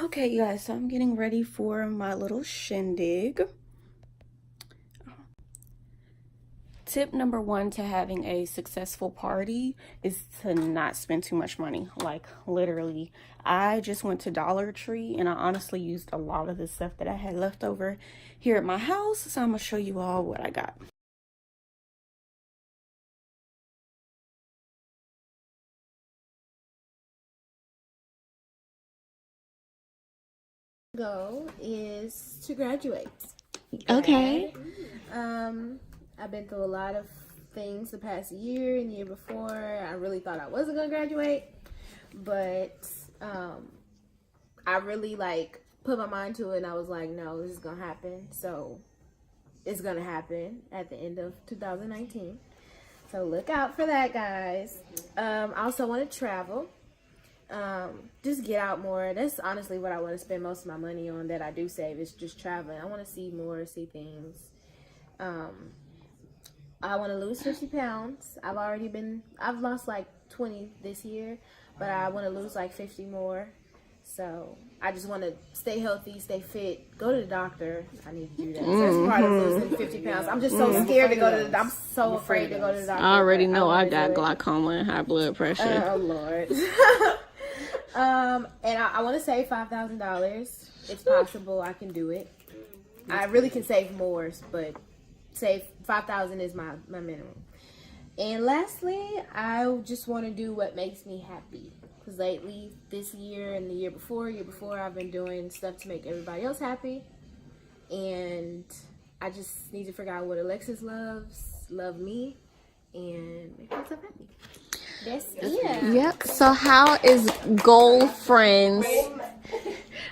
Okay, you guys, so I'm getting ready for my little shindig. Tip number one to having a successful party is to not spend too much money. Like, literally, I just went to Dollar Tree and I honestly used a lot of the stuff that I had left over here at my house. So I'm going to show you all what I got. Goal is to graduate. Okay. I've been through a lot of things the past year and the year before. I really thought I wasn't gonna graduate, but I really put my mind to it, and I was like, no, this is gonna happen. So it's gonna happen at the end of 2019. So look out for that, guys. I also want to travel. Just get out more. That's honestly what I want to spend most of my money on that I do save, is just traveling. I want to see more, see things. I want to lose 50 pounds. I've lost like 20 this year, but I want to lose like 50 more. So I just want to stay healthy, stay fit, go to the doctor. I need to do that. So that's part of losing 50 pounds. I'm just so scared to go to the I'm so afraid to go to the doctor. I already know I got glaucoma and high blood pressure. Oh, Lord. And I want to save $5,000. It's possible. I can do it. I really can save more, but save $5,000 is my minimum. And lastly, I just want to do what makes me happy. Because lately, this year and the year before, I've been doing stuff to make everybody else happy. And I just need to figure out what Alexis love me, and make myself happy. That's it. Yep. So how is Goal Friends?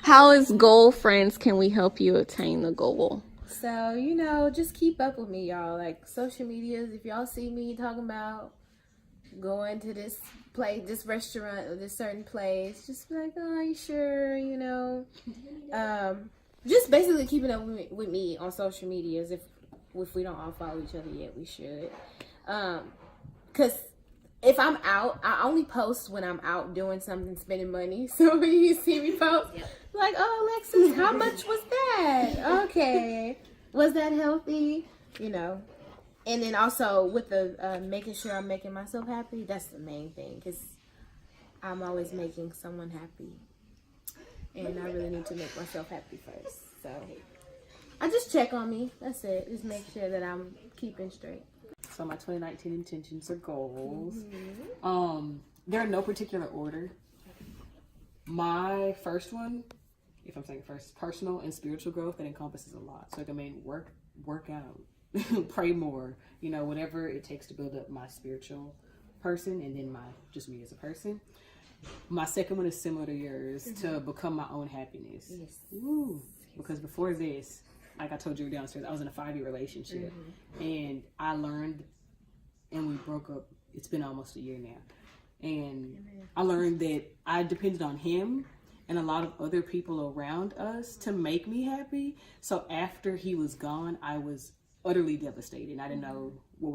Can we help you attain the goal? So, just keep up with me, y'all. Like, social medias, if y'all see me talking about going to this place, this restaurant, or this certain place, just be like, oh, are you sure? Just basically keeping up with me on social medias. If we don't all follow each other yet, we should. Because if I'm out, I only post when I'm out doing something, spending money. So when you see me post, like, oh, Alexis, how much was that? Okay. Was that healthy? And then also with the making sure I'm making myself happy, that's the main thing, because I'm always making someone happy. And I really need to make myself happy first. So I just check on me. That's it. Just make sure that I'm keeping straight. So my 2019 intentions or goals. They're in no particular order. My first one, if I'm saying first, personal and spiritual growth, that encompasses a lot. So work out. Pray more, whatever it takes to build up my spiritual person, and then just me as a person. My second one is similar to yours, to become my own happiness. Yes. Ooh, because before this, like I told you downstairs, I was in a 5-year relationship, and I learned, and we broke up. It's been almost a year now, and I learned that I depended on him and a lot of other people around us to make me happy. So after he was gone, I was utterly devastated. I didn't know what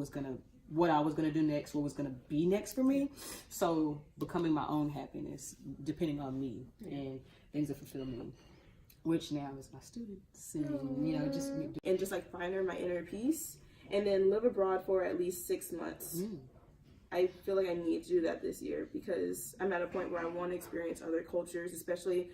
I was gonna do next, what was gonna be next for me. So becoming my own happiness, depending on me and things that fulfill me, which now is my students, and just like find my inner peace, and then live abroad for at least 6 months. I feel like I need to do that this year, because I'm at a point where I want to experience other cultures, especially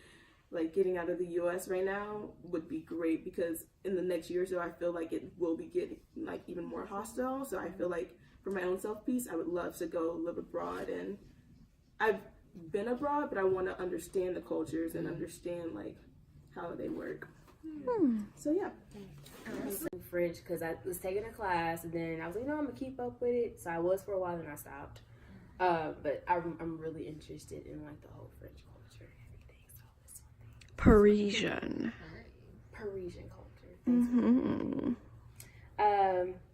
like getting out of the US right now would be great, because in the next year or so I feel like it will be getting like even more hostile. So I feel like for my own self-peace, I would love to go live abroad. And I've been abroad, but I want to understand the cultures and understand like how they work. So yeah. I was in French because I was taking a class, and then I was like, no, I'm gonna keep up with it. So I was for a while, and I stopped. But I'm really interested in like the whole French culture and everything. So that's Parisian culture.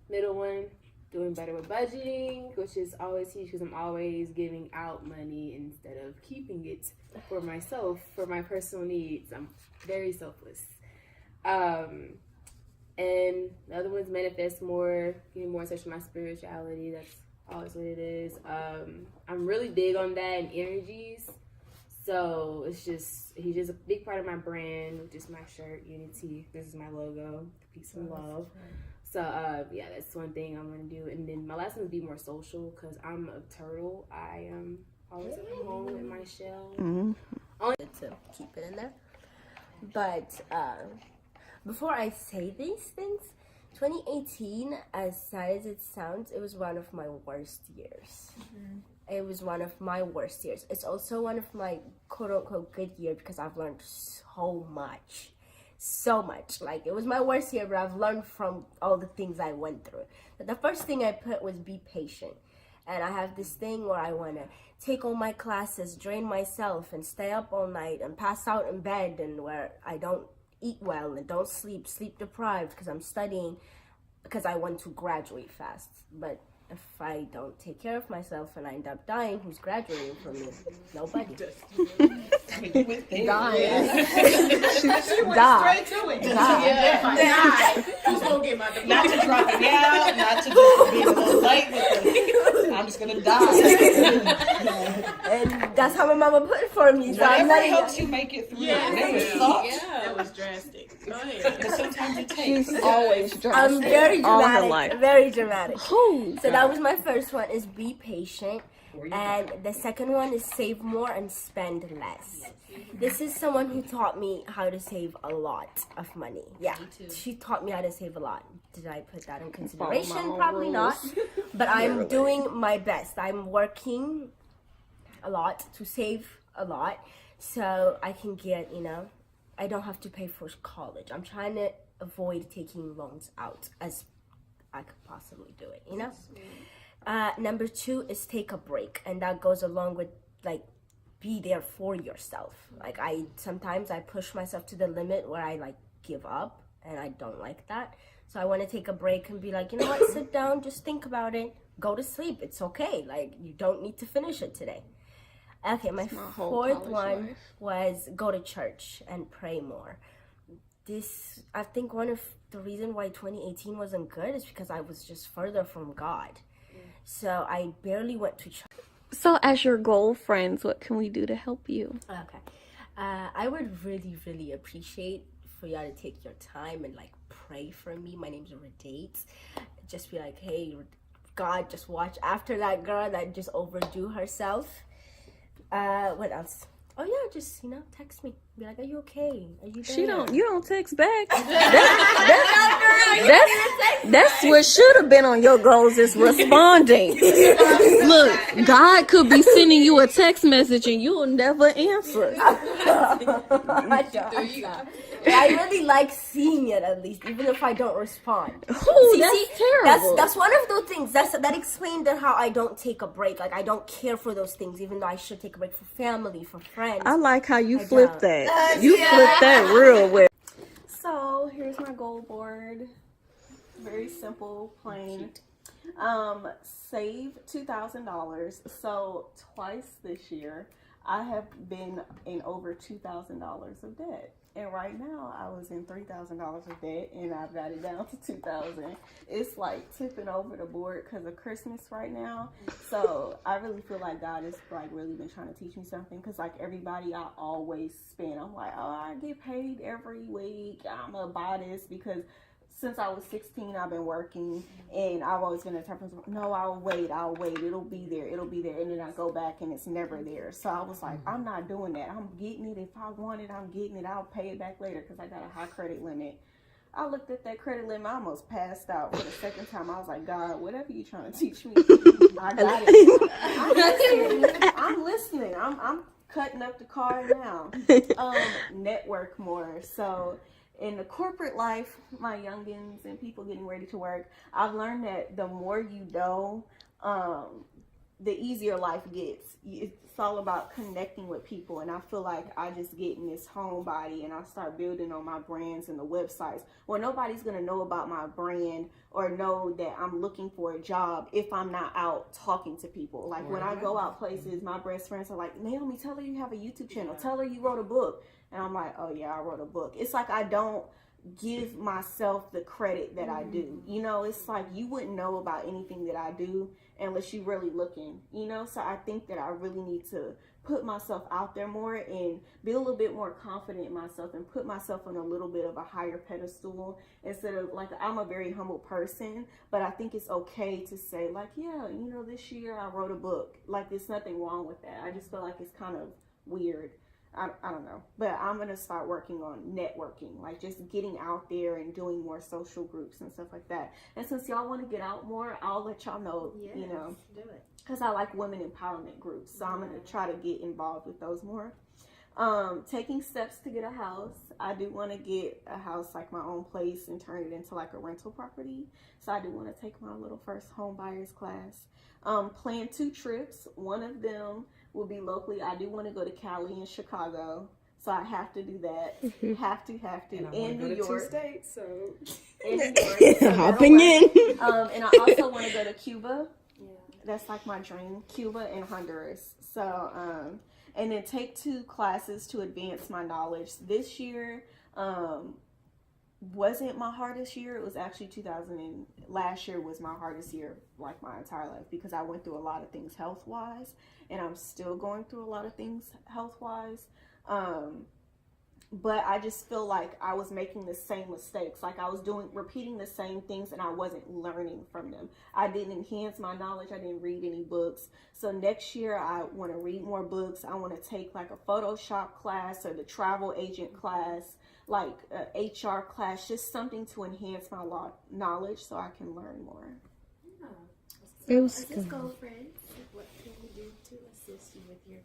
Middle one, doing better with budgeting, which is always huge because I'm always giving out money instead of keeping it for myself, for my personal needs. I'm very selfless. And the other one's manifest more, getting more in touch with my spirituality. That's always what it is. I'm really big on that and energies. So it's just, he's just a big part of my brand, which is my shirt, Unity. This is my logo, peace and love. So yeah, that's one thing I'm gonna do. And then my last one would be more social, because I'm a turtle. I am always at home in my shell. To keep it in there. But before I say these things, 2018, as sad as it sounds, it was one of my worst years. It was one of my worst years. It's also one of my quote-unquote good year, because I've learned so much. So much. Like, it was my worst year, but I've learned from all the things I went through. But the first thing I put was be patient. And I have this thing where I want to take all my classes, drain myself, and stay up all night, and pass out in bed, and where I don't eat well and don't sleep deprived, because I'm studying, because I want to graduate fast. But if I don't take care of myself and I end up dying, who's graduating from me? Nobody. Die. Who's gonna get my diploma? Not to drop it out, not to just be a little light with it. I'm just gonna die. And that's how my mama put it for me. So Whatever helps you make it through. Yeah. That was drastic. Go ahead. Because sometimes it takes. She's always drastic. I'm very all her dramatic. life. Very dramatic. Oh, So that was my first one, is be patient. And the second one is save more and spend less. This is someone who taught me how to save a lot of money. Yeah, she taught me how to save a lot. Did I put that in consideration? Follow my Probably rules. not. But I'm doing my best. I'm working a lot to save a lot, so I can get, I don't have to pay for college. I'm trying to avoid taking loans out as I could possibly do it, Number 2 is take a break, and that goes along with, like, be there for yourself. Like, sometimes I push myself to the limit where I, like, give up, and I don't like that. So I want to take a break and be like, you know what, sit down, just think about it, go to sleep, it's okay. Like, you don't need to finish it today. Okay, my fourth one was go to church and pray more. This, I think one of the reason why 2018 wasn't good is because I was just further from God. So I barely went to church. So as your goal friends, what can we do to help you? Okay. I would really, really appreciate for y'all to take your time and, like, pray for me. My name's Redate. Just be like, hey, God, just watch after that girl that just overdue herself. What else? Oh yeah, just text me. Be like, are you okay? Are you there? You don't text back. That's what should have been on your goals, is responding. Look, God could be sending you a text message and you'll never answer. I really like seeing it, at least, even if I don't respond. Ooh, that's terrible. That's one of those things. That explained how I don't take a break. Like, I don't care for those things, even though I should take a break for family, for friends. I like how you flip that. You flip that real well. So here's my goal board. Very simple, plain. Save $2,000. So twice this year, I have been in over $2,000 of debt. And right now, I was in $3,000 of debt, and I've got it down to $2,000. It's like tipping over the board because of Christmas right now. So I really feel like God has, like, really been trying to teach me something. Because, like, everybody I always spend, I'm like, oh, I get paid every week. I'm gonna buy this because since I was 16, I've been working, and I've always been the type of person, no, I'll wait, it'll be there, and then I go back and it's never there. So I was like, I'm not doing that. I'm getting it. If I want it, I'm getting it. I'll pay it back later because I got a high credit limit. I looked at that credit limit, I almost passed out for the second time. I was like, God, whatever you're trying to teach me, I got it. I'm listening. I'm cutting up the card now. Network more. So in the corporate life, my youngins and people getting ready to work, I've learned that the more you know, the easier life gets. It's all about connecting with people, and I feel like I just get in this homebody and I start building on my brands and the websites where nobody's going to know about my brand or know that I'm looking for a job if I'm not out talking to people. Like, when I go out places, my best friends are like, Naomi, tell her you have a YouTube channel. Tell her you wrote a book. And I'm like, oh yeah, I wrote a book. It's like I don't give myself the credit that I do. You know, it's like you wouldn't know about anything that I do unless you really looking, you know? So I think that I really need to put myself out there more and be a little bit more confident in myself and put myself on a little bit of a higher pedestal instead of, like, I'm a very humble person, but I think it's okay to say, like, yeah, you know, this year I wrote a book. Like, there's nothing wrong with that. I just feel like it's kind of weird. I don't know, but I'm going to start working on networking, like just getting out there and doing more social groups and stuff like that. And since y'all want to get out more, I'll let y'all know, you know, do it. because I like women empowerment groups. So I'm going to try to get involved with those more. Taking steps to get a house. I do want to get a house, like my own place, and turn it into like a rental property. So I do want to take my little first home buyers class. Plan 2 trips. One of them will be locally. I do want to go to Cali and Chicago, so I have to do that. Have to. And New York. 2 states, so. In New York, so Hopping in. And I also want to go to Cuba. That's like my dream. Cuba and Honduras. So, and then take 2 classes to advance my knowledge. This year wasn't my hardest year. It was actually last year was my hardest year, like my entire life, because I went through a lot of things health-wise, and I'm still going through a lot of things health-wise. But I just feel like I was making the same mistakes. Like I was repeating the same things, and I wasn't learning from them. I didn't enhance my knowledge. I didn't read any books. So next year I want to read more books. I want to take like a Photoshop class or the travel agent class, like a HR class, just something to enhance my knowledge so I can learn more. It was Assist goal friends. What can we do to assist you with your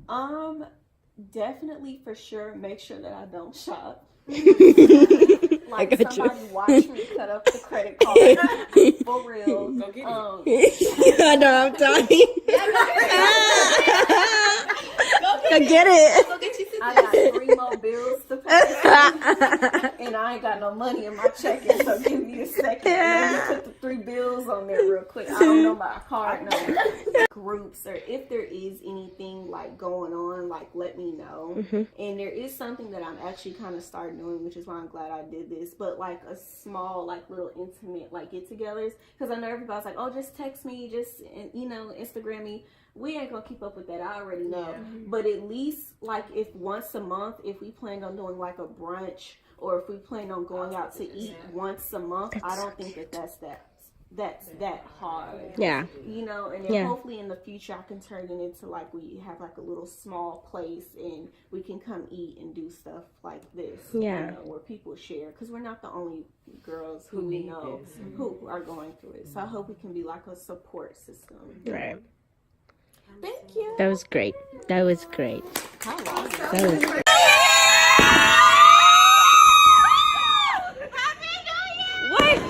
goals? Definitely, for sure, make sure that I don't shop. I got somebody watch me cut up the credit card. For real. Go get it. I know I'm dying. Go get it. I got 3 more bills to pay, and I ain't got no money in my checking, so give me a second. Let me put the 3 bills on there real quick. I don't know my card number. Groups, or if there is anything like going on, like let me know. And there is something that I'm actually kind of starting doing, which is why I'm glad I did this, but like a small, like little intimate like get-togethers, because I know everybody's like, oh, just text me, just, you know, Instagram me. We ain't gonna keep up with that. I already know. But at least, like, if once a month, if we plan on doing like a brunch, or if we plan on going out to eat once a month, I don't think that's that hard. Yeah. You know, and then hopefully in the future I can turn it into like we have like a little small place and we can come eat and do stuff like this. Yeah. You know, where people share, because we're not the only girls who we know who are going through it. So I hope we can be like a support system. Right. Thank you. That was great. That was great. How long? That was great. Wait!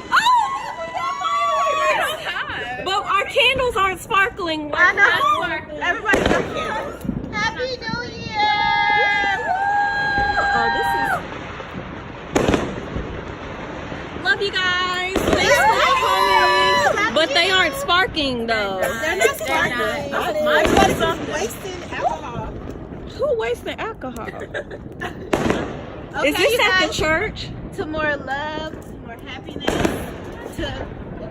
But our candles aren't sparkling. I know. Everybody's got candles. Happy New Year! Oh, this is. Love you guys. Thanks for coming. But they aren't sparking though. They're not sparkling. Mine's Wasting alcohol. Who wasting alcohol? Okay, Is this you at guys, the church? to more love, to more happiness,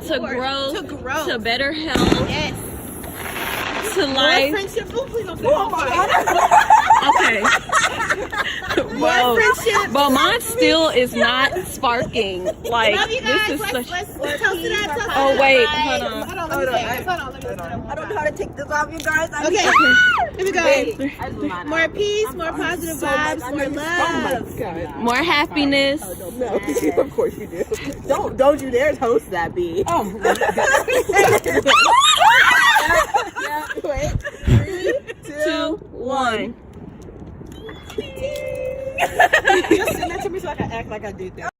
To grow, to better health, yes, to more life. friendship. Oh, please don't say Okay. more friendship. But mine still is not sparking. Like, Love you guys. this is Let's such. toast to that. Toast Oh, to wait, that. hold on. Hold on. Let me say this. Hold on. I don't know how to take this off, you guys. Okay. Here we go. More peace, more positive vibes, more love. More happiness. No, of course you do. Don't you dare toast that, B. Oh, Wait, 3, 2, 1. Just send that to me so I can act like I did that.